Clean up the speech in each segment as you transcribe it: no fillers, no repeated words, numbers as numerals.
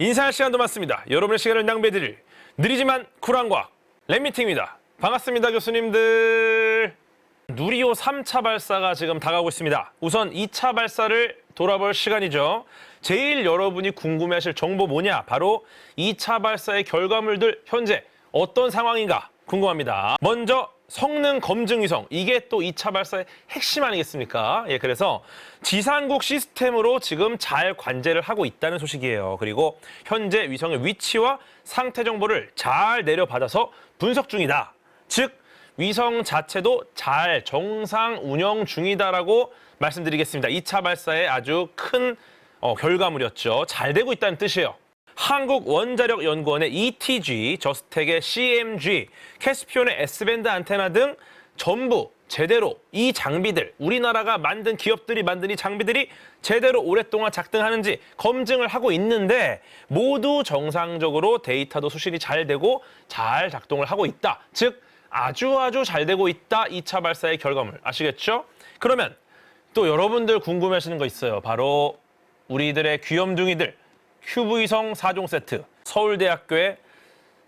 인사할 시간도 많습니다. 여러분의 시간을 낭비해드릴 느리지만 쿨한 과학 랩미팅입니다. 반갑습니다, 교수님들. 누리호 3차 발사가 지금 다가오고 있습니다. 우선 2차 발사를 돌아볼 시간이죠. 제일 여러분이 궁금해하실 정보 뭐냐? 바로 2차 발사의 결과물들 현재 어떤 상황인가 궁금합니다. 먼저 성능 검증 위성, 이게 또 2차 발사의 핵심 아니겠습니까? 예, 그래서 지상국 시스템으로 지금 잘 관제를 하고 있다는 소식이에요. 그리고 현재 위성의 위치와 상태 정보를 잘 내려받아서 분석 중이다. 즉, 위성 자체도 잘 정상 운영 중이다라고 말씀드리겠습니다. 2차 발사의 아주 큰 결과물이었죠. 잘 되고 있다는 뜻이에요. 한국원자력연구원의 ETG, 저스텍의 CMG, 캐스피온의 S밴드 안테나 등 전부 제대로 이 장비들, 우리나라가 만든 기업들이 만든 이 장비들이 제대로 오랫동안 작동하는지 검증을 하고 있는데 모두 정상적으로 데이터도 수신이 잘 되고 잘 작동을 하고 있다. 즉 아주 잘 되고 있다. 2차 발사의 결과물 아시겠죠? 그러면 또 여러분들 궁금해하시는 거 있어요. 바로 우리들의 귀염둥이들 큐브위성 4종 세트, 서울대학교의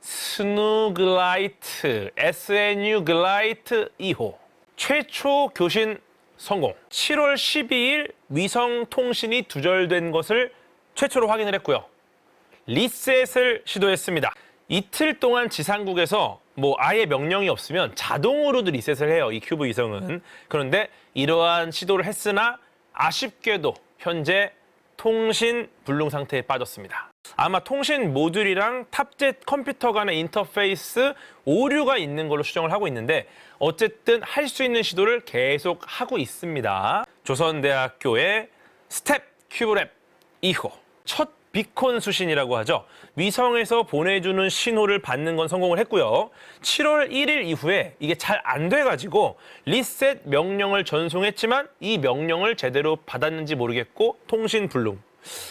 스누글라이트, SNU 글라이트 2호 최초 교신 성공. 7월 12일 위성 통신이 두절된 것을 최초로 확인을 했고요. 리셋을 시도했습니다. 이틀 동안 지상국에서 아예 명령이 없으면 자동으로도 리셋을 해요, 이 큐브 위성은. 그런데 이러한 시도를 했으나 아쉽게도 현재 통신 불능 상태에 빠졌습니다. 아마 통신 모듈이랑 탑재 컴퓨터 간의 인터페이스 오류가 있는 걸로 추정을 하고 있는데 어쨌든 할 수 있는 시도를 계속 하고 있습니다. 조선대학교의 스텝 큐브랩 2호 첫 비콘 수신이라고 하죠. 위성에서 보내주는 신호를 받는 건 성공을 했고요. 7월 1일 이후에 이게 잘 안 돼가지고 리셋 명령을 전송했지만 이 명령을 제대로 받았는지 모르겠고 통신 불능.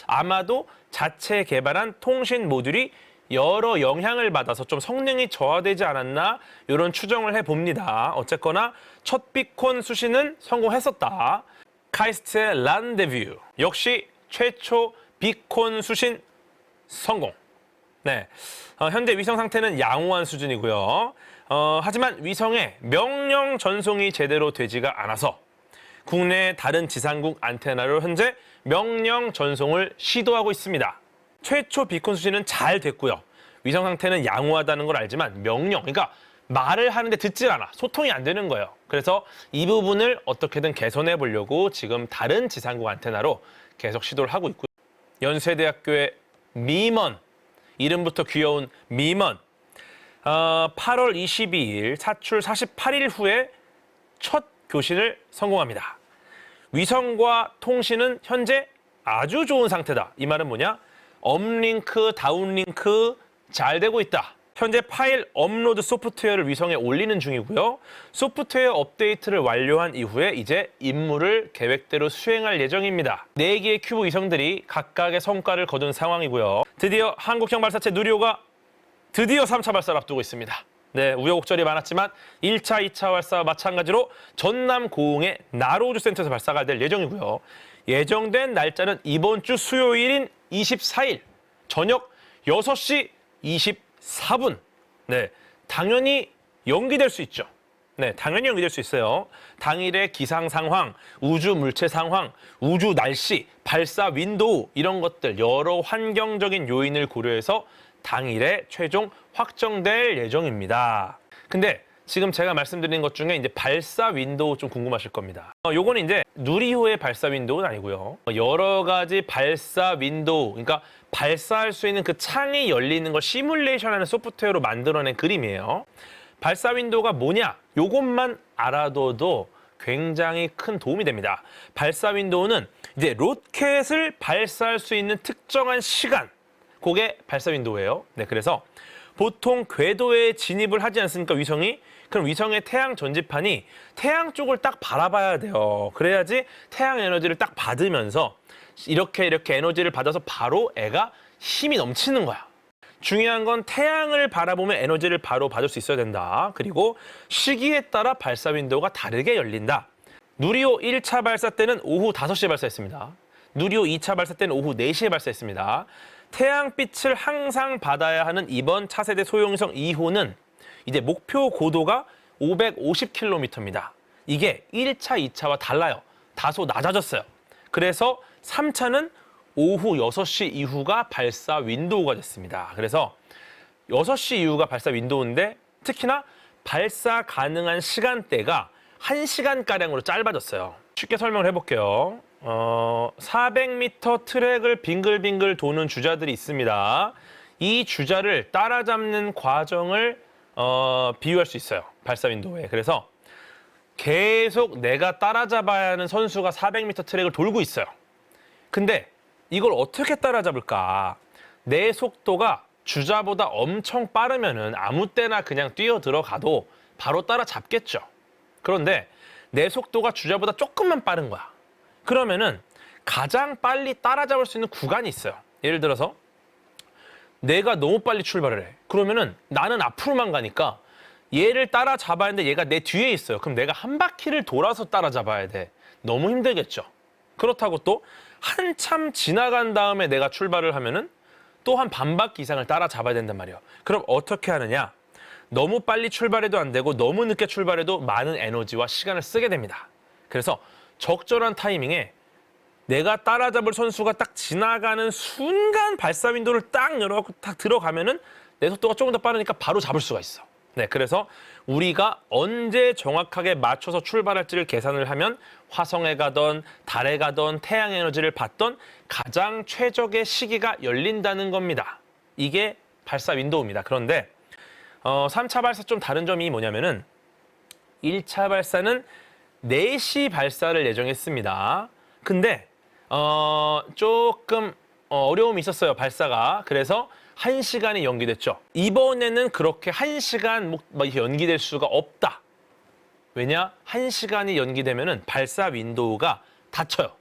아마도 자체 개발한 통신 모듈이 여러 영향을 받아서 좀 성능이 저하되지 않았나 이런 추정을 해봅니다. 어쨌거나 첫 비콘 수신은 성공했었다. 카이스트의 란데뷰 역시 최초 비콘 수신 성공. 네, 현재 위성 상태는 양호한 수준이고요. 하지만 위성의 명령 전송이 제대로 되지가 않아서 국내 다른 지상국 안테나로 현재 명령 전송을 시도하고 있습니다. 최초 비콘 수신은 잘 됐고요. 위성 상태는 양호하다는 걸 알지만 명령, 그러니까 말을 하는데 듣질 않아. 소통이 안 되는 거예요. 그래서 이 부분을 어떻게든 개선해 보려고 지금 다른 지상국 안테나로 계속 시도를 하고 있고요. 연세대학교의 미먼, 이름부터 귀여운 미먼, 8월 22일 사출 48일 후에 첫 교신을 성공합니다. 위성과 통신은 현재 아주 좋은 상태다. 이 말은 뭐냐? 업링크, 다운링크 잘 되고 있다. 현재 파일 업로드 소프트웨어를 위성에 올리는 중이고요. 소프트웨어 업데이트를 완료한 이후에 이제 임무를 계획대로 수행할 예정입니다. 4개의 큐브 위성들이 각각의 성과를 거둔 상황이고요. 드디어 한국형 발사체 누리호가 드디어 3차 발사를 앞두고 있습니다. 네, 우여곡절이 많았지만 1차, 2차 발사와 마찬가지로 전남 고흥의 나로우주 센터에서 발사가 될 예정이고요. 예정된 날짜는 이번 주 수요일인 24일 저녁 6시 24분. 네, 당연히 연기될 수 있죠. 네, 당연히 연기될 수 있어요. 당일의 기상 상황, 우주 물체 상황, 우주 날씨, 발사 윈도우 이런 것들 여러 환경적인 요인을 고려해서 당일에 최종 확정될 예정입니다. 근데 지금 제가 말씀드린 것 중에 이제 발사 윈도우 좀 궁금하실 겁니다. 요거는 이제 누리호의 발사 윈도우는 아니고요. 여러 가지 발사 윈도우, 그러니까 발사할 수 있는 그 창이 열리는 걸 시뮬레이션하는 소프트웨어로 만들어낸 그림이에요. 발사 윈도우가 뭐냐? 요것만 알아둬도 굉장히 큰 도움이 됩니다. 발사 윈도우는 이제 로켓을 발사할 수 있는 특정한 시간, 그게 발사 윈도우예요. 네, 그래서 보통 궤도에 진입을 하지 않습니까, 위성이? 그럼 위성의 태양 전지판이 태양 쪽을 딱 바라봐야 돼요. 그래야지 태양 에너지를 딱 받으면서 이렇게 에너지를 받아서 바로 애가 힘이 넘치는 거야. 중요한 건 태양을 바라보면 에너지를 바로 받을 수 있어야 된다. 그리고 시기에 따라 발사 윈도우가 다르게 열린다. 누리호 1차 발사 때는 오후 5시에 발사했습니다. 누리호 2차 발사 때는 오후 4시에 발사했습니다. 태양빛을 항상 받아야 하는 이번 차세대 소형위성 2호는 이제 목표 고도가 550km입니다. 이게 1차, 2차와 달라요. 다소 낮아졌어요. 그래서 3차는 오후 6시 이후가 발사 윈도우가 됐습니다. 그래서 6시 이후가 발사 윈도우인데 특히나 발사 가능한 시간대가 1시간가량으로 짧아졌어요. 쉽게 설명을 해볼게요. 400m 트랙을 빙글빙글 도는 주자들이 있습니다. 이 주자를 따라잡는 과정을 비유할 수 있어요. 발사 윈도우에. 그래서 계속 내가 따라잡아야 하는 선수가 400m 트랙을 돌고 있어요. 근데 이걸 어떻게 따라잡을까? 내 속도가 주자보다 엄청 빠르면은 아무 때나 그냥 뛰어 들어가도 바로 따라잡겠죠. 그런데 내 속도가 주자보다 조금만 빠른 거야. 그러면은 가장 빨리 따라잡을 수 있는 구간이 있어요. 예를 들어서 내가 너무 빨리 출발을 해. 그러면은 나는 앞으로만 가니까 얘를 따라잡아야 하는데 얘가 내 뒤에 있어요. 그럼 내가 한 바퀴를 돌아서 따라잡아야 돼. 너무 힘들겠죠. 그렇다고 또 한참 지나간 다음에 내가 출발을 하면은 또 한 반바퀴 이상을 따라잡아야 된단 말이에요. 그럼 어떻게 하느냐? 너무 빨리 출발해도 안 되고 너무 늦게 출발해도 많은 에너지와 시간을 쓰게 됩니다. 그래서 적절한 타이밍에 내가 따라잡을 선수가 딱 지나가는 순간 발사 윈도우를 딱 열어갖고 딱 들어가면은 내 속도가 조금 더 빠르니까 바로 잡을 수가 있어. 네, 그래서 우리가 언제 정확하게 맞춰서 출발할지를 계산을 하면 화성에 가던 달에 가던 태양 에너지를 받던 가장 최적의 시기가 열린다는 겁니다. 이게 발사 윈도우입니다. 그런데 3차 발사 좀 다른 점이 뭐냐면은 1차 발사는 4시 발사를 예정했습니다. 근데 조금 어려움이 있었어요, 발사가. 그래서 1시간이 연기됐죠. 이번에는 그렇게 1시간 연기될 수가 없다. 왜냐? 1시간이 연기되면은 발사 윈도우가 닫혀요.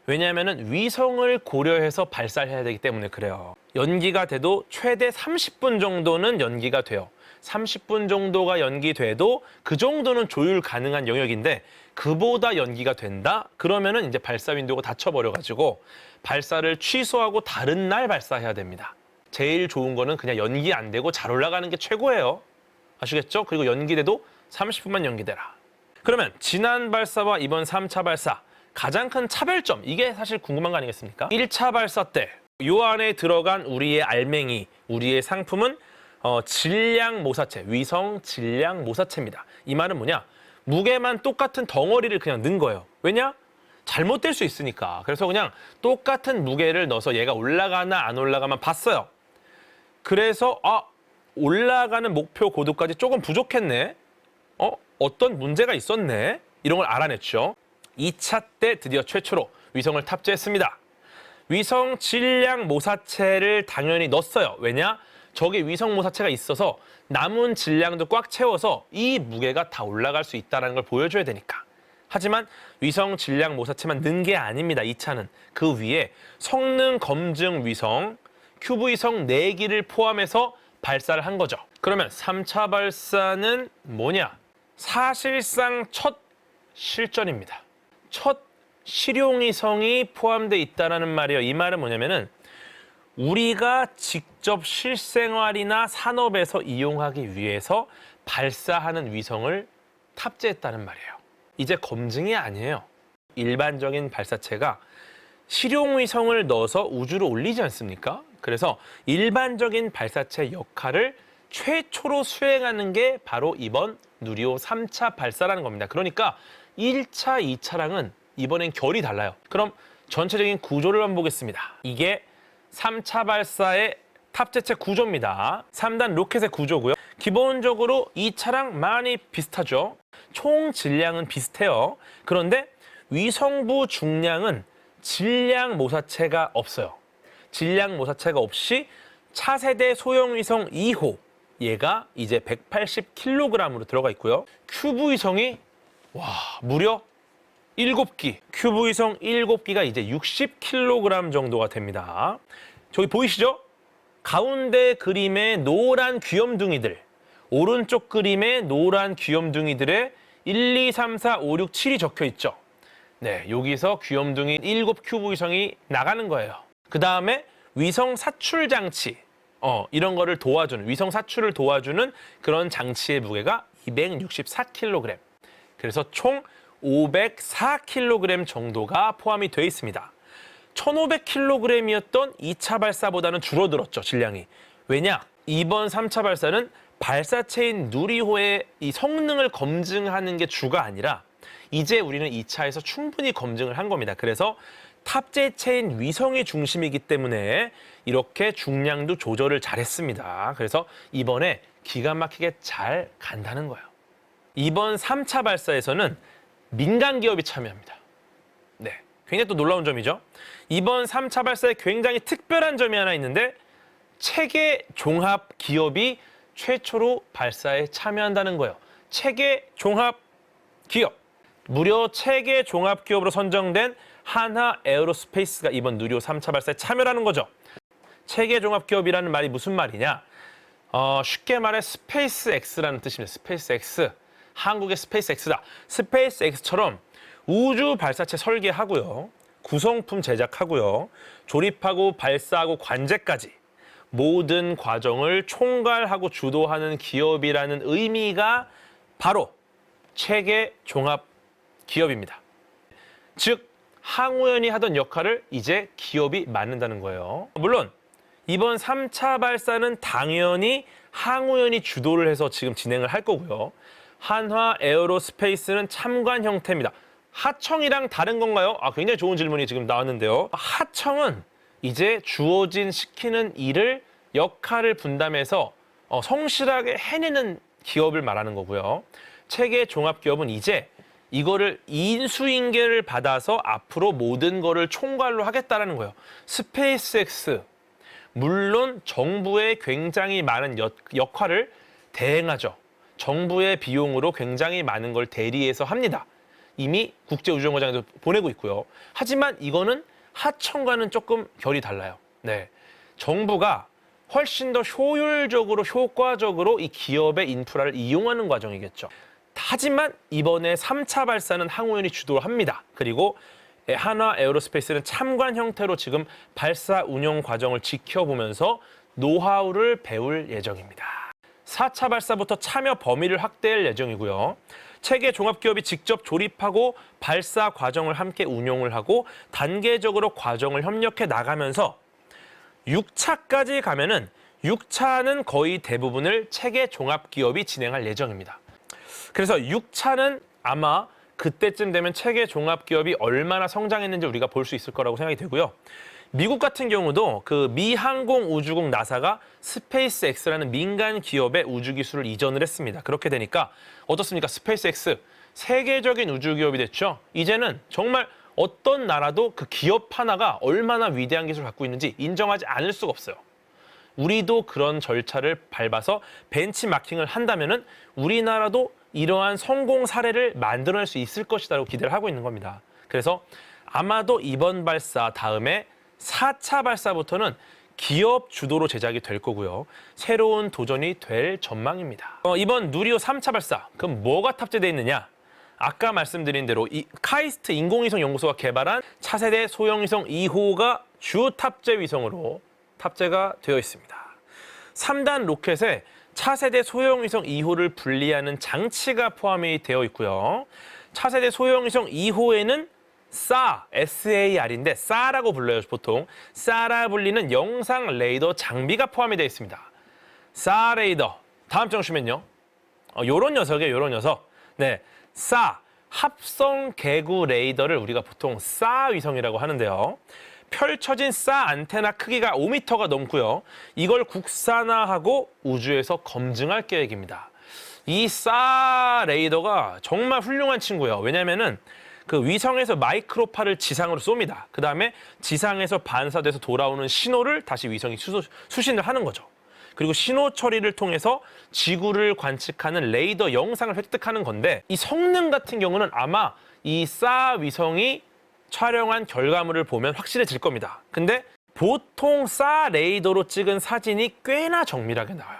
왜냐하면은 위성을 고려해서 발사를 해야 되기 때문에 그래요. 연기가 돼도 최대 30분 정도는 연기가 돼요. 30분 정도가 연기돼도 그 정도는 조율 가능한 영역인데 그보다 연기가 된다? 그러면은 이제 발사 윈도우가 닫혀버려가지고 발사를 취소하고 다른 날 발사해야 됩니다. 제일 좋은 거는 그냥 연기 안 되고 잘 올라가는 게 최고예요. 아시겠죠? 그리고 연기돼도 30분만 연기되라. 그러면 지난 발사와 이번 3차 발사 가장 큰 차별점, 이게 사실 궁금한 거 아니겠습니까? 1차 발사 때 이 안에 들어간 우리의 알맹이, 우리의 상품은 질량 모사체, 위성 질량 모사체입니다. 이 말은 뭐냐? 무게만 똑같은 덩어리를 그냥 넣은 거예요. 왜냐? 잘못될 수 있으니까. 그래서 그냥 똑같은 무게를 넣어서 얘가 올라가나 안 올라가만 봤어요. 그래서 올라가는 목표 고도까지 조금 부족했네. 어떤 문제가 있었네. 이런 걸 알아냈죠. 2차 때 드디어 최초로 위성을 탑재했습니다. 위성 질량 모사체를 당연히 넣었어요. 왜냐? 저게 위성 모사체가 있어서 남은 질량도 꽉 채워서 이 무게가 다 올라갈 수 있다는 걸 보여줘야 되니까. 하지만 위성 질량 모사체만 넣은 게 아닙니다. 2차는 그 위에 성능 검증 위성, 큐브위성 4기를 포함해서 발사를 한 거죠. 그러면 3차 발사는 뭐냐? 사실상 첫 실전입니다. 첫 실용위성이 포함되어 있다는 말이에요. 이 말은 뭐냐면은 우리가 직접 실생활이나 산업에서 이용하기 위해서 발사하는 위성을 탑재했다는 말이에요. 이제 검증이 아니에요. 일반적인 발사체가 실용위성을 넣어서 우주로 올리지 않습니까? 그래서 일반적인 발사체 역할을 최초로 수행하는 게 바로 이번 누리호 3차 발사라는 겁니다. 그러니까 1차, 2차랑은 이번엔 결이 달라요. 그럼 전체적인 구조를 한번 보겠습니다. 이게 3차 발사의 탑재체 구조입니다. 3단 로켓의 구조고요. 기본적으로 2차랑 많이 비슷하죠. 총 질량은 비슷해요. 그런데 위성부 중량은 질량 모사체가 없어요. 질량 모사체가 없이 차세대 소형위성 2호, 얘가 이제 180kg으로 들어가 있고요. 큐브위성이 무려 7기, 큐브위성 7기가 이제 60kg 정도가 됩니다. 저기 보이시죠? 가운데 그림의 노란 귀염둥이들, 오른쪽 그림의 노란 귀염둥이들의 1, 2, 3, 4, 5, 6, 7이 적혀 있죠. 네, 여기서 귀염둥이 7 큐브위성이 나가는 거예요. 그 다음에 위성 사출 장치, 이런 거를 도와주는, 위성 사출을 도와주는 그런 장치의 무게가 264kg. 그래서 총 504kg 정도가 포함이 되어 있습니다. 1500kg이었던 2차 발사보다는 줄어들었죠, 질량이. 왜냐? 이번 3차 발사는 발사체인 누리호의 이 성능을 검증하는 게 주가 아니라 이제 우리는 2차에서 충분히 검증을 한 겁니다. 그래서 탑재체인 위성이 중심이기 때문에 이렇게 중량도 조절을 잘했습니다. 그래서 이번에 기가 막히게 잘 간다는 거예요. 이번 3차 발사에서는 민간 기업이 참여합니다. 네, 굉장히 또 놀라운 점이죠. 이번 3차 발사에 굉장히 특별한 점이 하나 있는데 체계 종합 기업이 최초로 발사에 참여한다는 거예요. 체계 종합 기업. 무려 체계 종합 기업으로 선정된 한화 에어로스페이스가 이번 누리호 3차 발사에 참여하는 거죠. 체계 종합 기업이라는 말이 무슨 말이냐? 쉽게 말해 스페이스X라는 뜻입니다. 스페이스X. 한국의 스페이스X다. 스페이스X처럼 우주 발사체 설계하고요. 구성품 제작하고요. 조립하고 발사하고 관제까지 모든 과정을 총괄하고 주도하는 기업이라는 의미가 바로 체계 종합 기업입니다. 즉 항우연이 하던 역할을 이제 기업이 맡는다는 거예요. 물론 이번 3차 발사는 당연히 항우연이 주도를 해서 지금 진행을 할 거고요. 한화 에어로스페이스는 참관 형태입니다. 하청이랑 다른 건가요? 굉장히 좋은 질문이 지금 나왔는데요. 하청은 이제 주어진 시키는 일을 역할을 분담해서 성실하게 해내는 기업을 말하는 거고요. 체계 종합기업은 이제 이거를 인수인계를 받아서 앞으로 모든 거를 총괄로 하겠다라는 거예요. 스페이스X, 물론 정부의 굉장히 많은 역할을 대행하죠. 정부의 비용으로 굉장히 많은 걸 대리해서 합니다. 이미 국제우주정거장에도 보내고 있고요. 하지만 이거는 하청과는 조금 결이 달라요. 네, 정부가 훨씬 더 효율적으로, 효과적으로 이 기업의 인프라를 이용하는 과정이겠죠. 하지만 이번에 3차 발사는 항우연이 주도를 합니다. 그리고 한화 에어로스페이스는 참관 형태로 지금 발사 운영 과정을 지켜보면서 노하우를 배울 예정입니다. 4차 발사부터 참여 범위를 확대할 예정이고요. 체계 종합기업이 직접 조립하고 발사 과정을 함께 운용을 하고 단계적으로 과정을 협력해 나가면서 6차까지 가면은 6차는 거의 대부분을 체계 종합기업이 진행할 예정입니다. 그래서 6차는 아마 그때쯤 되면 체계 종합기업이 얼마나 성장했는지 우리가 볼 수 있을 거라고 생각이 되고요. 미국 같은 경우도 그 미 항공우주국 나사가 스페이스X라는 민간 기업의 우주 기술을 이전을 했습니다. 그렇게 되니까 어떻습니까? 스페이스X 세계적인 우주 기업이 됐죠. 이제는 정말 어떤 나라도 그 기업 하나가 얼마나 위대한 기술을 갖고 있는지 인정하지 않을 수가 없어요. 우리도 그런 절차를 밟아서 벤치마킹을 한다면은 우리나라도 이러한 성공 사례를 만들어낼 수 있을 것이다라고 기대를 하고 있는 겁니다. 그래서 아마도 이번 발사 다음에 4차 발사부터는 기업 주도로 제작이 될 거고요. 새로운 도전이 될 전망입니다. 이번 누리호 3차 발사, 그럼 뭐가 탑재되어 있느냐? 아까 말씀드린 대로 이 카이스트 인공위성 연구소가 개발한 차세대 소형위성 2호가 주 탑재 위성으로 탑재가 되어 있습니다. 3단 로켓에 차세대 소형위성 2호를 분리하는 장치가 포함이 되어 있고요. 차세대 소형위성 2호에는 SAR인데 SAR라고 불러요. 보통 SAR라 불리는 영상 레이더 장비가 포함이 되어 있습니다. SAR 레이더, 다음 장 보시면요. 요런 녀석이에요. 요런 녀석. 네, SAR, 합성 개구 레이더를 우리가 보통 SAR 위성이라고 하는데요. 펼쳐진 SAR 안테나 크기가 5m가 넘고요. 이걸 국산화하고 우주에서 검증할 계획입니다. 이 SAR 레이더가 정말 훌륭한 친구예요. 왜냐면은 그 위성에서 마이크로파를 지상으로 쏩니다. 그 다음에 지상에서 반사돼서 돌아오는 신호를 다시 위성이 수신을 하는 거죠. 그리고 신호 처리를 통해서 지구를 관측하는 레이더 영상을 획득하는 건데 이 성능 같은 경우는 아마 이 SAR 위성이 촬영한 결과물을 보면 확실해질 겁니다. 근데 보통 SAR 레이더로 찍은 사진이 꽤나 정밀하게 나와요.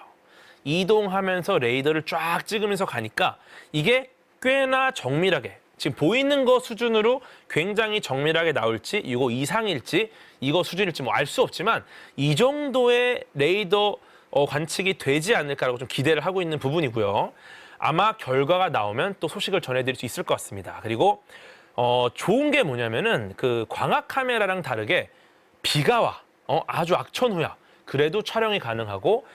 이동하면서 레이더를 쫙 찍으면서 가니까 이게 꽤나 정밀하게 지금 보이는 거 수준으로 굉장히 정밀하게 나올지 이거 이상일지 이거 수준일지 뭐 알 수 없지만 이 정도의 레이더 관측이 되지 않을까라고 좀 기대를 하고 있는 부분이고요. 아마 결과가 나오면 또 소식을 전해드릴 수 있을 것 같습니다. 그리고 좋은 게 뭐냐면은 그 광학 카메라랑 다르게 비가 와 아주 악천후야. 그래도 촬영이 가능하고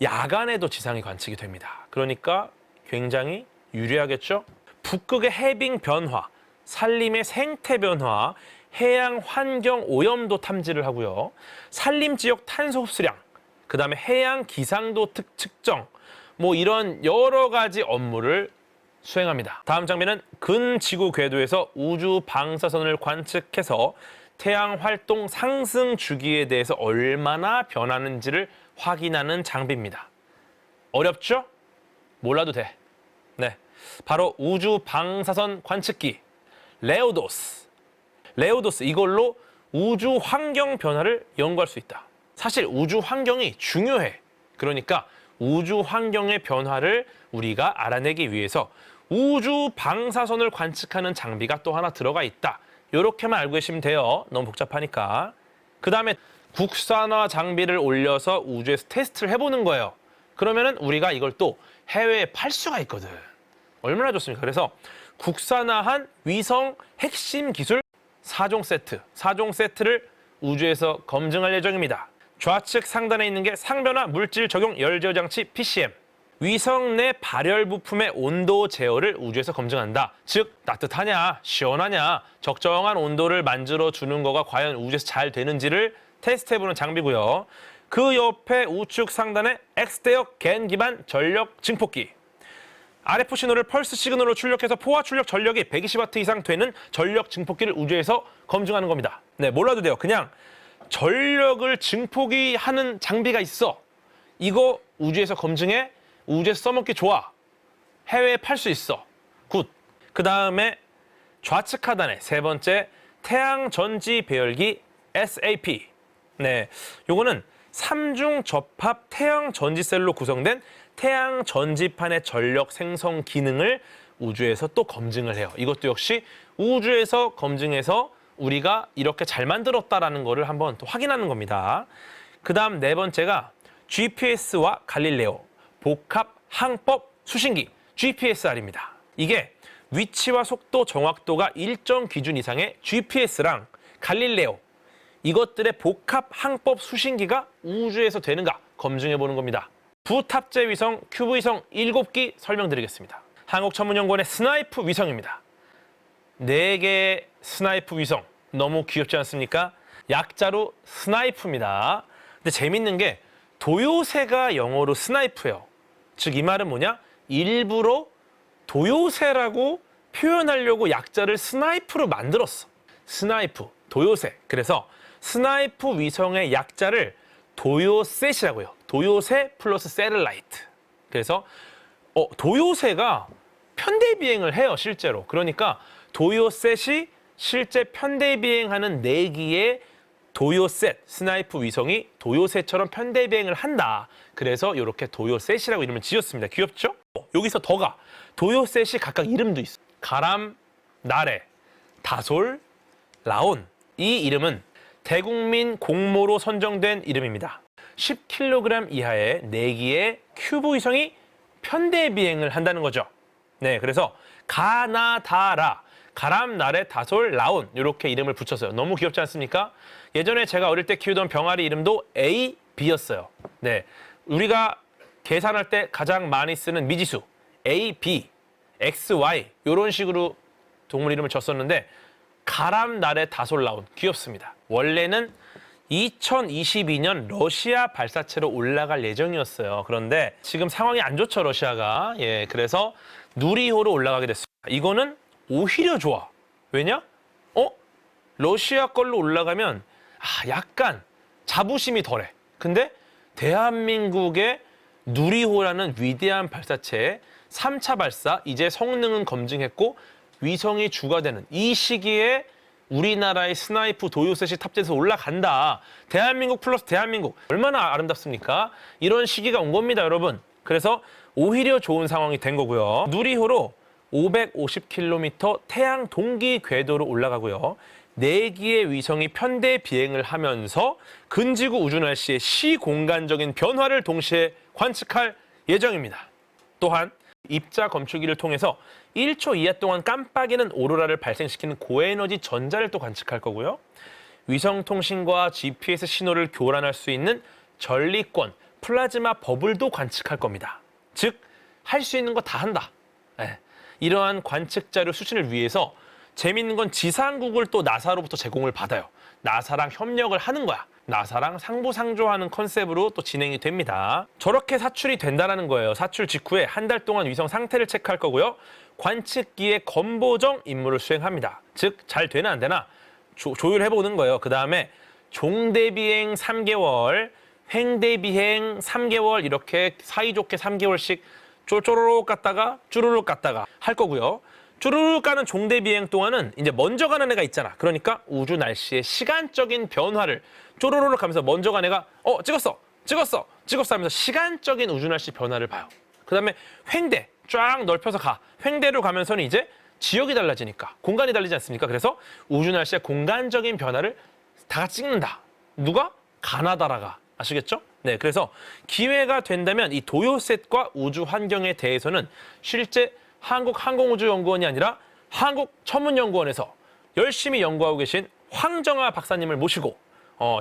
야간에도 지상이 관측이 됩니다. 그러니까 굉장히 유리하겠죠? 북극의 해빙 변화, 산림의 생태 변화, 해양 환경 오염도 탐지를 하고요. 산림 지역 탄소 흡수량, 그다음에 해양 기상도 측정, 뭐 이런 여러 가지 업무를 수행합니다. 다음 장면은 근지구 궤도에서 우주 방사선을 관측해서 태양 활동 상승 주기에 대해서 얼마나 변하는지를 확인하는 장비입니다. 어렵죠? 몰라도 돼. 네, 바로 우주 방사선 관측기 레오도스. 레오도스 이걸로 우주 환경 변화를 연구할 수 있다. 사실 우주 환경이 중요해. 그러니까 우주 환경의 변화를 우리가 알아내기 위해서 우주 방사선을 관측하는 장비가 또 하나 들어가 있다. 이렇게만 알고 계시면 돼요. 너무 복잡하니까. 그 다음에 국산화 장비를 올려서 우주에서 테스트를 해보는 거예요. 그러면은 우리가 이걸 또 해외에 팔 수가 있거든. 얼마나 좋습니까? 그래서 국산화한 위성 핵심 기술 4종 세트, 4종 세트를 우주에서 검증할 예정입니다. 좌측 상단에 있는 게 상변화 물질 적용 열제어 장치 PCM. 위성 내 발열 부품의 온도 제어를 우주에서 검증한다. 즉 따뜻하냐, 시원하냐, 적정한 온도를 만들어 주는 거가 과연 우주에서 잘 되는지를 테스트해보는 장비고요. 그 옆에 우측 상단에 X대역 겐 기반 전력 증폭기. RF 신호를 펄스 시그널로 출력해서 포화 출력 전력이 120W 이상 되는 전력 증폭기를 우주에서 검증하는 겁니다. 네, 몰라도 돼요. 그냥 전력을 증폭이 하는 장비가 있어. 이거 우주에서 검증해. 우주에서 써먹기 좋아. 해외에 팔 수 있어. 굿. 그 다음에 좌측 하단에 세 번째 태양 전지 배열기 SAP. 네, 요거는 3중 접합 태양 전지셀로 구성된 태양 전지판의 전력 생성 기능을 우주에서 또 검증을 해요. 이것도 역시 우주에서 검증해서 우리가 이렇게 잘 만들었다라는 거를 한번 또 확인하는 겁니다. 그 다음 네 번째가 GPS와 갈릴레오 복합 항법 수신기 GPSR입니다. 이게 위치와 속도 정확도가 일정 기준 이상의 GPS랑 갈릴레오 이것들의 복합 항법 수신기가 우주에서 되는가 검증해보는 겁니다. 부탑재 위성 큐브위성 7기 설명드리겠습니다. 한국천문연구원의 스나이프 위성입니다. 4개의 스나이프 위성 너무 귀엽지 않습니까? 약자로 스나이프입니다. 근데 재밌는 게 도요새가 영어로 스나이프예요. 즉 이 말은 뭐냐? 일부러 도요새라고 표현하려고 약자를 스나이프로 만들었어. 스나이프, 도요새. 그래서 스나이프 위성의 약자를 도요셋이라고 해요. 도요새 플러스 세틀라이트. 그래서 도요새가 편대 비행을 해요, 실제로. 그러니까 도요셋이 실제 편대 비행하는 4기의 도요셋, 스나이프 위성이 도요새처럼 편대 비행을 한다. 그래서 이렇게 도요셋이라고 이름을 지었습니다. 귀엽죠? 여기서 더가 도요셋이 각각 이름도 있어. 가람, 나래, 다솔, 라온. 이 이름은 대국민 공모로 선정된 이름입니다. 10kg 이하의 4기의 큐브 위성이 편대 비행을 한다는 거죠. 네, 그래서 가나다라, 가람, 나래, 다솔, 라온 이렇게 이름을 붙였어요. 너무 귀엽지 않습니까? 예전에 제가 어릴 때 키우던 병아리 이름도 A, B였어요. 네, 우리가 계산할 때 가장 많이 쓰는 미지수 A, B, X, Y 이런 식으로 동물 이름을 줬었는데 가람, 나래, 다솔, 라온 귀엽습니다. 원래는 2022년 러시아 발사체로 올라갈 예정이었어요. 그런데 지금 상황이 안 좋죠, 러시아가. 예, 그래서 누리호로 올라가게 됐습니다. 이거는 오히려 좋아. 왜냐? 러시아 걸로 올라가면 약간 자부심이 덜해. 근데 대한민국의 누리호라는 위대한 발사체의 3차 발사, 이제 성능은 검증했고 위성이 주가 되는 이 시기에 우리나라의 스나이프 도요셋이 탑재해서 올라간다. 대한민국 플러스 대한민국. 얼마나 아름답습니까? 이런 시기가 온 겁니다, 여러분. 그래서 오히려 좋은 상황이 된 거고요. 누리호로 550km 태양 동기 궤도로 올라가고요. 4기의 위성이 편대 비행을 하면서 근지구 우주 날씨의 시공간적인 변화를 동시에 관측할 예정입니다. 또한 입자 검출기를 통해서 1초 이하 동안 깜빡이는 오로라를 발생시키는 고에너지 전자를 또 관측할 거고요. 위성 통신과 GPS 신호를 교란할 수 있는 전리권, 플라즈마 버블도 관측할 겁니다. 즉, 할 수 있는 거 다 한다. 이러한 관측 자료 수신을 위해서 재밌는 건 지상국을 또 나사로부터 제공을 받아요. 나사랑 협력을 하는 거야. 나사랑 상부상조하는 컨셉으로 또 진행이 됩니다. 저렇게 사출이 된다는 거예요. 사출 직후에 한 달 동안 위성 상태를 체크할 거고요. 관측기의 건보정 임무를 수행합니다. 즉, 잘 되나 안 되나 조율해보는 거예요. 그 다음에 종대비행 3개월, 횡대비행 3개월 이렇게 사이좋게 3개월씩 쪼르륵 갔다가 쭈르륵 갔다가 할 거고요. 쭈르륵 가는 종대비행 동안은 이제 먼저 가는 애가 있잖아. 그러니까 우주 날씨의 시간적인 변화를 쪼르륵 하면서 먼저 간 애가 찍었어 하면서 시간적인 우주 날씨 변화를 봐요. 그 다음에 횡대 쫙 넓혀서 가. 횡대로 가면서는 이제 지역이 달라지니까 공간이 달리지 않습니까? 그래서 우주 날씨의 공간적인 변화를 다 같이 찍는다. 누가? 가나다라가. 아시겠죠? 네, 그래서 기회가 된다면 이 도요셋과 우주 환경에 대해서는 실제 한국항공우주연구원이 아니라 한국천문연구원에서 열심히 연구하고 계신 황정아 박사님을 모시고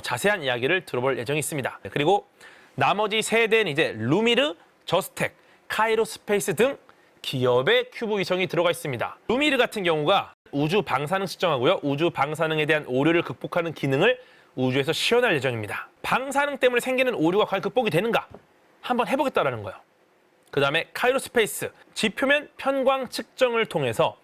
자세한 이야기를 들어볼 예정이 있습니다. 그리고 나머지 3대는 이제 루미르, 저스텍, 카이로스페이스 등 기업의 큐브 위성이 들어가 있습니다. 루미르 같은 경우가 우주 방사능 측정하고요. 우주 방사능에 대한 오류를 극복하는 기능을 우주에서 시연할 예정입니다. 방사능 때문에 생기는 오류가 과연 극복이 되는가? 한번 해보겠다라는 거예요. 그 다음에 카이로스페이스, 지표면 편광 측정을 통해서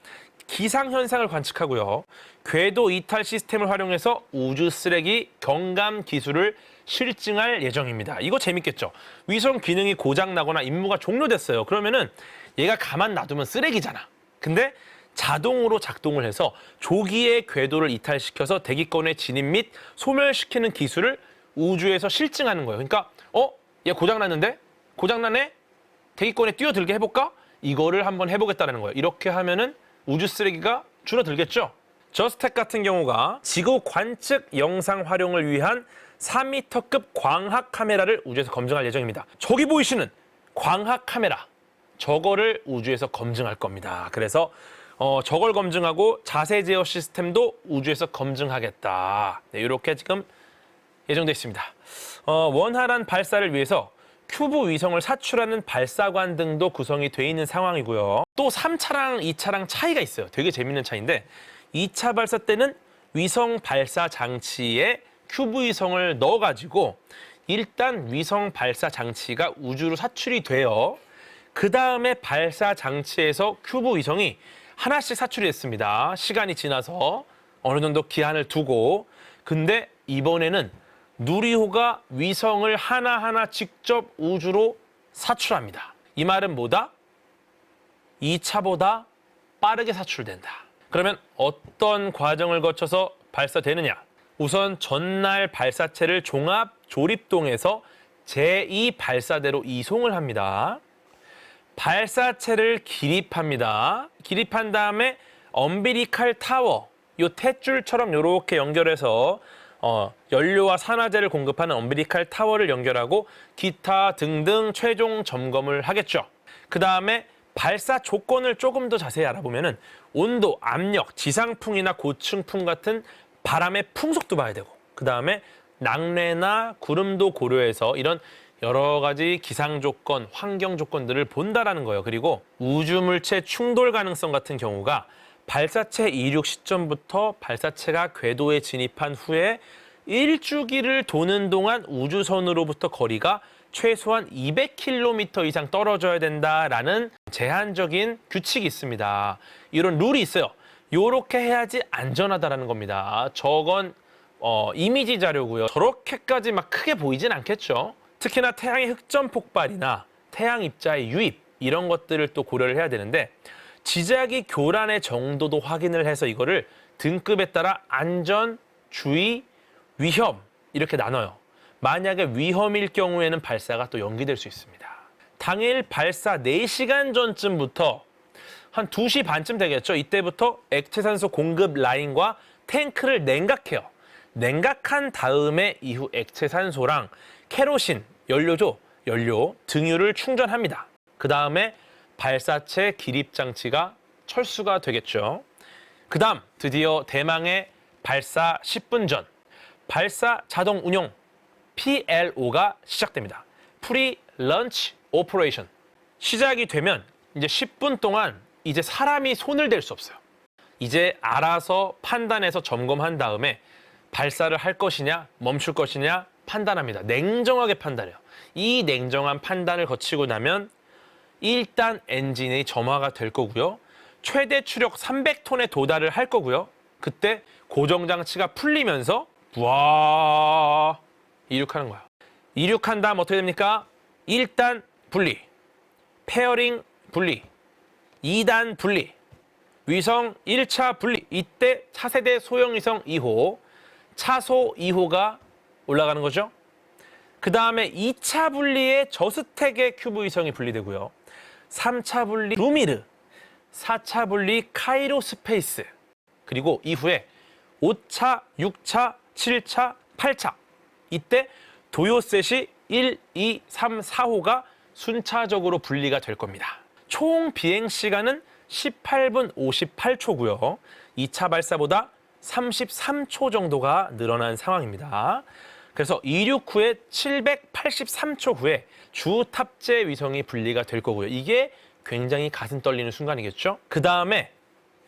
기상현상을 관측하고요. 궤도 이탈 시스템을 활용해서 우주 쓰레기 경감 기술을 실증할 예정입니다. 이거 재밌겠죠? 위성 기능이 고장나거나 임무가 종료됐어요. 그러면은 얘가 가만 놔두면 쓰레기잖아. 근데 자동으로 작동을 해서 조기에 궤도를 이탈시켜서 대기권의 진입 및 소멸시키는 기술을 우주에서 실증하는 거예요. 그러니까 얘 고장났는데? 고장나네? 대기권에 뛰어들게 해볼까? 이거를 한번 해보겠다는 거예요. 이렇게 하면은 우주 쓰레기가 줄어들겠죠? 저스텍 같은 경우가 지구 관측 영상 활용을 위한 4m급 광학 카메라를 우주에서 검증할 예정입니다. 저기 보이시는 광학 카메라, 저거를 우주에서 검증할 겁니다. 그래서 저걸 검증하고 자세 제어 시스템도 우주에서 검증하겠다. 네, 이렇게 지금 예정되어 있습니다. 원활한 발사를 위해서 큐브 위성을 사출하는 발사관 등도 구성이 돼 있는 상황이고요. 또 3차랑 2차랑 차이가 있어요. 되게 재밌는 차이인데 2차 발사 때는 위성 발사 장치에 큐브 위성을 넣어가지고 일단 위성 발사 장치가 우주로 사출이 돼요. 그 다음에 발사 장치에서 큐브 위성이 하나씩 사출이 됐습니다. 시간이 지나서 어느 정도 기한을 두고. 근데 이번에는 누리호가 위성을 하나하나 직접 우주로 사출합니다. 이 말은 뭐다? 2차보다 빠르게 사출된다. 그러면 어떤 과정을 거쳐서 발사되느냐? 우선 전날 발사체를 종합 조립동에서 제2발사대로 이송을 합니다. 발사체를 기립합니다. 기립한 다음에 엄비리칼 타워, 요 탯줄처럼 이렇게 연결해서 연료와 산화제를 공급하는 엄비리칼 타워를 연결하고 기타 등등 최종 점검을 하겠죠. 그 다음에 발사 조건을 조금 더 자세히 알아보면은 온도, 압력, 지상풍이나 고층풍 같은 바람의 풍속도 봐야 되고, 그 다음에 낙뢰나 구름도 고려해서 이런 여러 가지 기상 조건, 환경 조건들을 본다라는 거예요. 그리고 우주물체 충돌 가능성 같은 경우가 발사체 이륙 시점부터 발사체가 궤도에 진입한 후에 1주기를 도는 동안 우주선으로부터 거리가 최소한 200km 이상 떨어져야 된다라는 제한적인 규칙이 있습니다. 이런 룰이 있어요. 요렇게 해야지 안전하다라는 겁니다. 저건 이미지 자료고요. 저렇게까지 막 크게 보이진 않겠죠. 특히나 태양의 흑점 폭발이나 태양 입자의 유입 이런 것들을 또 고려를 해야 되는데 지자기 교란의 정도도 확인을 해서 이거를 등급에 따라 안전, 주의, 위험 이렇게 나눠요. 만약에 위험일 경우에는 발사가 또 연기될 수 있습니다. 당일 발사 4시간 전쯤부터 한 2시 반쯤 되겠죠. 이때부터 액체산소 공급 라인과 탱크를 냉각해요. 냉각한 다음에 이후 액체산소랑 케로신, 연료, 등유를 충전합니다. 그 다음에 발사체 기립장치가 철수가 되겠죠. 그 다음 드디어 대망의 발사 10분 전 발사 자동 운용 PLO가 시작됩니다. Pre-Launch Operation. 시작이 되면 이제 10분 동안 이제 사람이 손을 댈 수 없어요. 이제 알아서 판단해서 점검한 다음에 발사를 할 것이냐 멈출 것이냐 판단합니다. 냉정하게 판단해요. 이 냉정한 판단을 거치고 나면 일단 엔진이 점화가 될 거고요. 최대 추력 300톤에 도달을 할 거고요. 그때 고정장치가 풀리면서 와 이륙하는 거야. 이륙한 다음 어떻게 됩니까? 1단 분리, 페어링 분리, 2단 분리, 위성 1차 분리. 이때 차세대 소형위성 2호, 차소 2호가 올라가는 거죠. 그 다음에 2차 분리에 저스택의 큐브 위성이 분리되고요. 3차 분리 루미르, 4차 분리 카이로 스페이스, 그리고 이후에 5차, 6차, 7차, 8차. 이때 도요셋이 1, 2, 3, 4호가 순차적으로 분리가 될 겁니다. 총 비행 시간은 18분 58초고요. 2차 발사보다 33초 정도가 늘어난 상황입니다. 그래서 이륙 후에 783초 후에 주 탑재 위성이 분리가 될 거고요. 이게 굉장히 가슴 떨리는 순간이겠죠. 그 다음에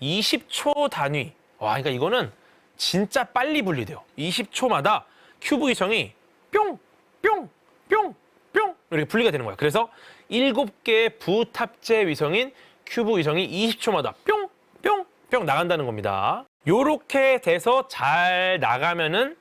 20초 단위. 와, 그러니까 이거는 진짜 빨리 분리돼요. 20초마다 큐브 위성이 뿅, 뿅, 뿅, 뿅 이렇게 분리가 되는 거예요. 그래서 7개의 부탑재 위성인 큐브 위성이 20초마다 뿅, 뿅, 뿅 나간다는 겁니다. 요렇게 돼서 잘 나가면은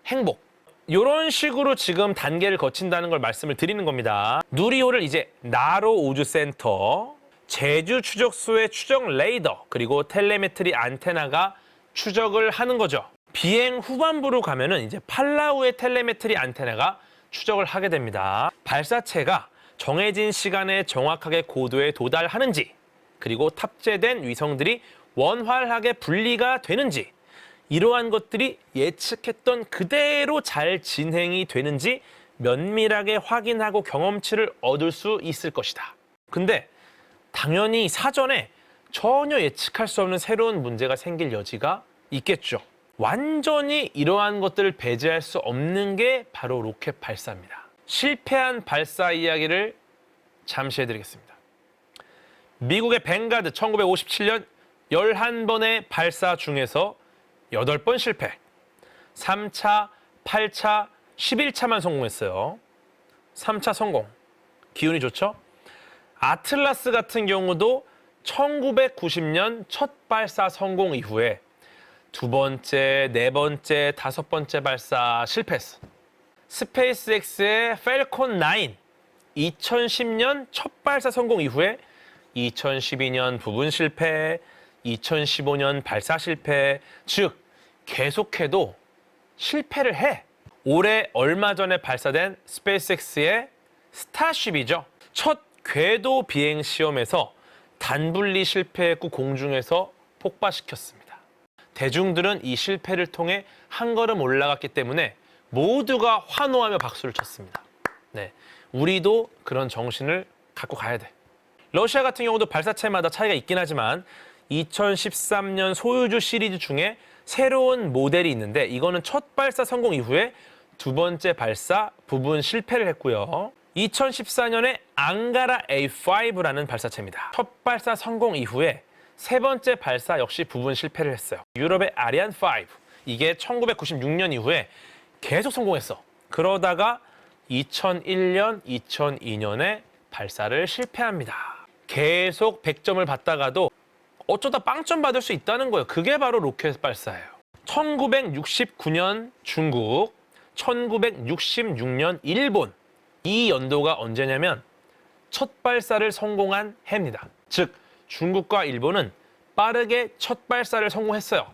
행복. 이런 식으로 지금 단계를 거친다는 걸 말씀을 드리는 겁니다. 누리호를 이제 나로 우주센터, 제주 추적소의 추적 레이더, 그리고 텔레메트리 안테나가 추적을 하는 거죠. 비행 후반부로 가면은 이제 팔라우의 텔레메트리 안테나가 추적을 하게 됩니다. 발사체가 정해진 시간에 정확하게 고도에 도달하는지, 그리고 탑재된 위성들이 원활하게 분리가 되는지, 이러한 것들이 예측했던 그대로 잘 진행이 되는지 면밀하게 확인하고 경험치를 얻을 수 있을 것이다. 근데 당연히 사전에 전혀 예측할 수 없는 새로운 문제가 생길 여지가 있겠죠. 완전히 이러한 것들을 배제할 수 없는 게 바로 로켓 발사입니다. 실패한 발사 이야기를 잠시 해드리겠습니다. 미국의 뱅가드 1957년 11번의 발사 중에서 8번 실패, 3차, 8차, 11차만 성공했어요. 3차 성공, 기운이 좋죠? 아틀라스 같은 경우도 1990년 첫 발사 성공 이후에 2번째, 4번째, 5번째 발사 실패했어. 스페이스X의 펠콘 9, 2010년 첫 발사 성공 이후에 2012년 부분 실패, 2015년 발사 실패, 즉 계속해도 실패를 해. 올해 얼마 전에 발사된 스페이스X의 스타쉽이죠. 첫 궤도 비행 시험에서 단분리 실패했고 공중에서 폭발시켰습니다. 대중들은 이 실패를 통해 한 걸음 올라갔기 때문에 모두가 환호하며 박수를 쳤습니다. 네, 우리도 그런 정신을 갖고 가야 돼. 러시아 같은 경우도 발사체마다 차이가 있긴 하지만 2013년 소유주 시리즈 중에 새로운 모델이 있는데 이거는 첫 발사 성공 이후에 2번째 발사 부분 실패를 했고요. 2014년에 앙가라 A5라는 발사체입니다. 첫 발사 성공 이후에 3번째 발사 역시 부분 실패를 했어요. 유럽의 아리안 5, 이게 1996년 이후에 계속 성공했어. 그러다가 2001년, 2002년에 발사를 실패합니다. 계속 100점을 받다가도 어쩌다 빵점 받을 수 있다는 거예요. 그게 바로 로켓 발사예요. 1969년 중국, 1966년 일본. 이 연도가 언제냐면 첫 발사를 성공한 해입니다. 즉 중국과 일본은 빠르게 첫 발사를 성공했어요.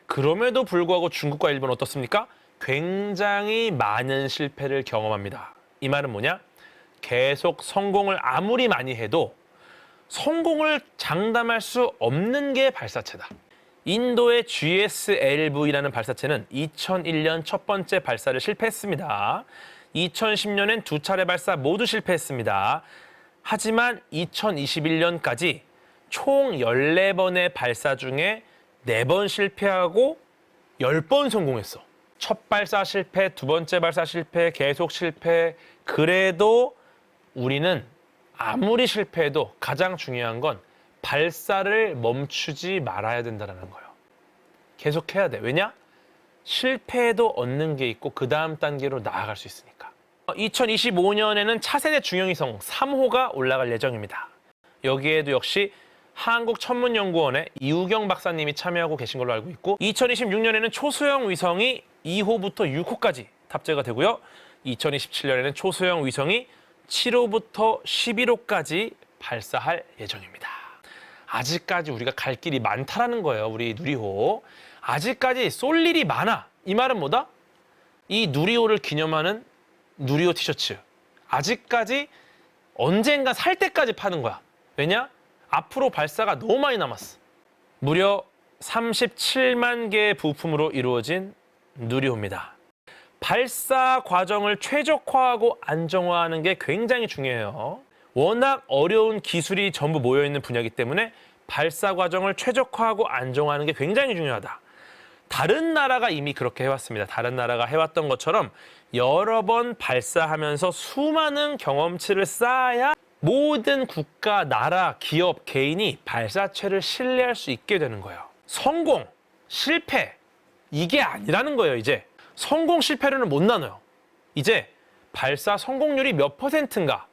그럼에도 불구하고 중국과 일본은 어떻습니까? 굉장히 많은 실패를 경험합니다. 이 말은 뭐냐? 계속 성공을 아무리 많이 해도 성공을 장담할 수 없는 게 발사체다. 인도의 GSLV라는 발사체는 2001년 첫 번째 발사를 실패했습니다. 2010년엔 두 차례 발사 모두 실패했습니다. 하지만 2021년까지 총 14번의 발사 중에 4번 실패하고 10번 성공했어. 첫 발사 실패, 두 번째 발사 실패, 계속 실패. 그래도 우리는 아무리 실패해도 가장 중요한 건 발사를 멈추지 말아야 된다는 거예요. 계속해야 돼. 왜냐? 실패해도 얻는 게 있고 그 다음 단계로 나아갈 수 있으니까. 2025년에는 차세대 중형위성 3호가 올라갈 예정입니다. 여기에도 역시 한국천문연구원의 이우경 박사님이 참여하고 계신 걸로 알고 있고 2026년에는 초소형 위성이 2호부터 6호까지 탑재가 되고요. 2027년에는 초소형 위성이 7호부터 11호까지 발사할 예정입니다. 아직까지 우리가 갈 길이 많다라는 거예요. 우리 누리호. 아직까지 쏠 일이 많아. 이 말은 뭐다? 이 누리호를 기념하는 누리호 티셔츠. 아직까지 언젠가 살 때까지 파는 거야. 왜냐? 앞으로 발사가 너무 많이 남았어. 무려 37만 개의 부품으로 이루어진 누리호입니다. 발사 과정을 최적화하고 안정화하는 게 굉장히 중요해요. 워낙 어려운 기술이 전부 모여있는 분야이기 때문에 발사 과정을 최적화하고 안정화하는 게 굉장히 중요하다. 다른 나라가 이미 그렇게 해왔습니다. 다른 나라가 해왔던 것처럼 여러 번 발사하면서 수많은 경험치를 쌓아야 모든 국가, 나라, 기업, 개인이 발사체를 신뢰할 수 있게 되는 거예요. 성공, 실패, 이게 아니라는 거예요, 이제. 성공, 실패로는 못 나눠요. 이제 발사 성공률이 몇 %인가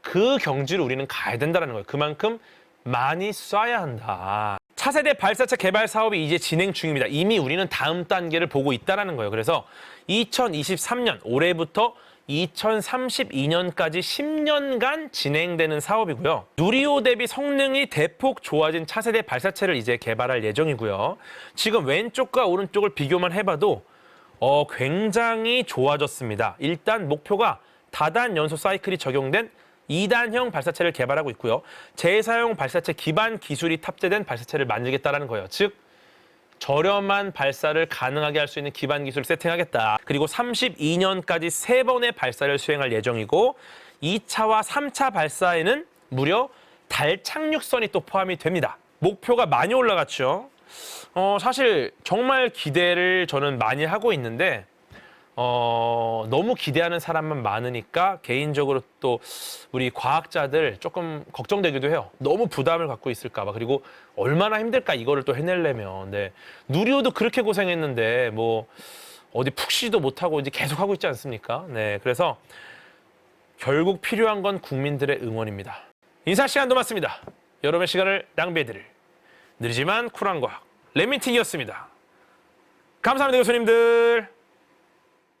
그 경지로 우리는 가야 된다는 거예요. 그만큼 많이 쏴야 한다. 차세대 발사체 개발 사업이 이제 진행 중입니다. 이미 우리는 다음 단계를 보고 있다는 거예요. 그래서 2023년 올해부터 2032년까지 10년간 진행되는 사업이고요. 누리호 대비 성능이 대폭 좋아진 차세대 발사체를 이제 개발할 예정이고요. 지금 왼쪽과 오른쪽을 비교만 해봐도 굉장히 좋아졌습니다. 일단 목표가 다단 연소 사이클이 적용된 2단형 발사체를 개발하고 있고요. 재사용 발사체 기반 기술이 탑재된 발사체를 만들겠다는 거예요. 즉 저렴한 발사를 가능하게 할 수 있는 기반 기술을 세팅하겠다. 그리고 32년까지 3번의 발사를 수행할 예정이고 2차와 3차 발사에는 무려 달 착륙선이 또 포함이 됩니다. 목표가 많이 올라갔죠. 사실 정말 기대를 저는 많이 하고 있는데 너무 기대하는 사람만 많으니까 개인적으로 또 우리 과학자들 조금 걱정되기도 해요. 너무 부담을 갖고 있을까 봐. 그리고 얼마나 힘들까 이거를 또 해내려면. 네. 누리호도 그렇게 고생했는데 뭐 어디 푹 쉬지도 못하고 이제 계속 하고 있지 않습니까? 네. 그래서 결국 필요한 건 국민들의 응원입니다. 인사 시간도 맞습니다. 여러분의 시간을 낭비해드릴 느리지만 쿨한 과학 레민틱이었습니다. 감사합니다, 교수님들.